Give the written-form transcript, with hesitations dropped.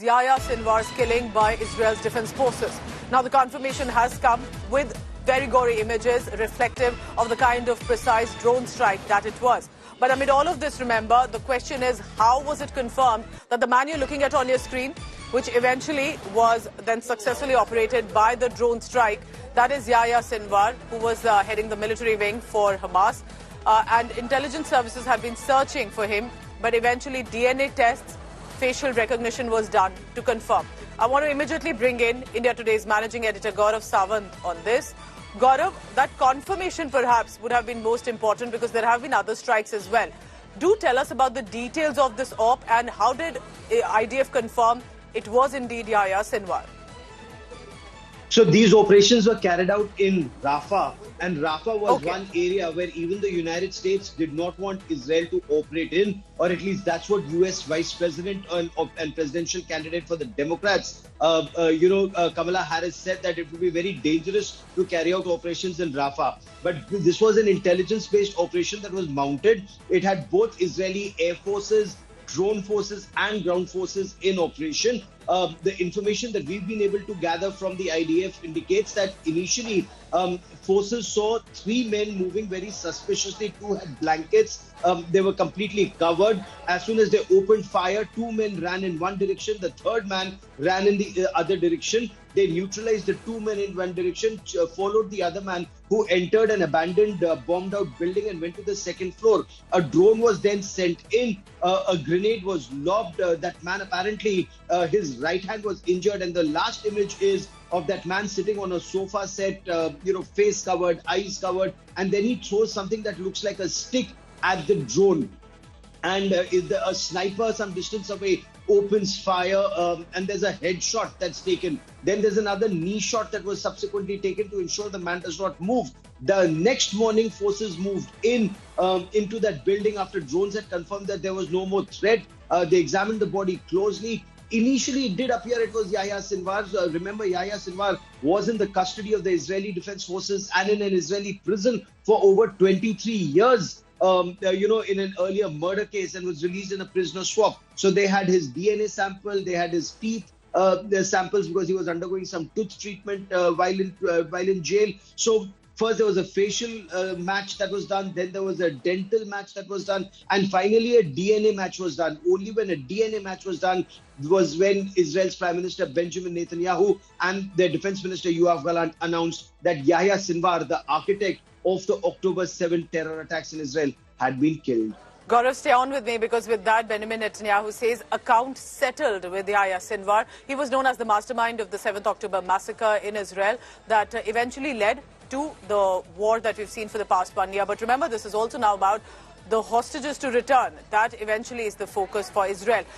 Yahya Sinwar's killing by Israel's defense forces. Now the confirmation has come with very gory images reflective of the kind of precise drone strike that it was. But amid all of this, remember, the question is, how was it confirmed that the man you're looking at on your screen, which eventually was then successfully operated by the drone strike, that is Yahya Sinwar, who was heading the military wing for Hamas. And intelligence services have been searching for him, but eventually DNA tests, facial recognition was done to confirm. I want to immediately bring in India Today's managing editor Gaurav Sawant on this. Gaurav, that confirmation perhaps would have been most important because there have been other strikes as well. Do tell us about the details of this op and how did IDF confirm it was indeed Yahya Sinwar? So these operations were carried out in Rafah, and Rafah was Okay. one area where even the United States did not want Israel to operate in, or at least that's what US Vice President and presidential candidate for the Democrats, Kamala Harris said that it would be very dangerous to carry out operations in Rafah. But this was an intelligence-based operation that was mounted. It had both Israeli air forces, drone forces and ground forces in operation. The information that we've been able to gather from the IDF indicates that initially forces saw 3 men moving very suspiciously. 2 had blankets. They were completely covered. As soon as they opened fire, 2 men ran in one direction. The third man ran in the other direction. They neutralized the 2 men in one direction, followed the other man who entered an abandoned, bombed out building and went to the second floor. A drone was then sent in. A grenade was lobbed. That man, apparently, his right hand was injured. And the last image is of that man sitting on a sofa set, face covered, eyes covered. And then he throws something that looks like a stick at the drone. And a sniper some distance away opens fire, and there's a headshot that's taken. Then there's another knee shot that was subsequently taken to ensure the man does not move. The next morning, forces moved into that building after drones had confirmed that there was no more threat. They examined the body closely. Initially, it did appear it was Yahya Sinwar. Remember, Yahya Sinwar was in the custody of the Israeli Defense Forces and in an Israeli prison for over 23 years. In an earlier murder case, and was released in a prisoner swap. So they had his DNA sample, they had his teeth samples because he was undergoing some tooth treatment while in jail. So first there was a facial match that was done, then there was a dental match that was done, and finally a DNA match was done. Only when a DNA match was done was when Israel's Prime Minister Benjamin Netanyahu and their Defense Minister Yoav Gallant announced that Yahya Sinwar, the architect of the October 7 terror attacks in Israel, had been killed. Gaurav, stay on with me because with that, Benjamin Netanyahu says account settled with Yahya Sinwar. He was known as the mastermind of the 7th October massacre in Israel that eventually led to the war that we've seen for the past 1 year. But remember, this is also now about the hostages to return. That eventually is the focus for Israel.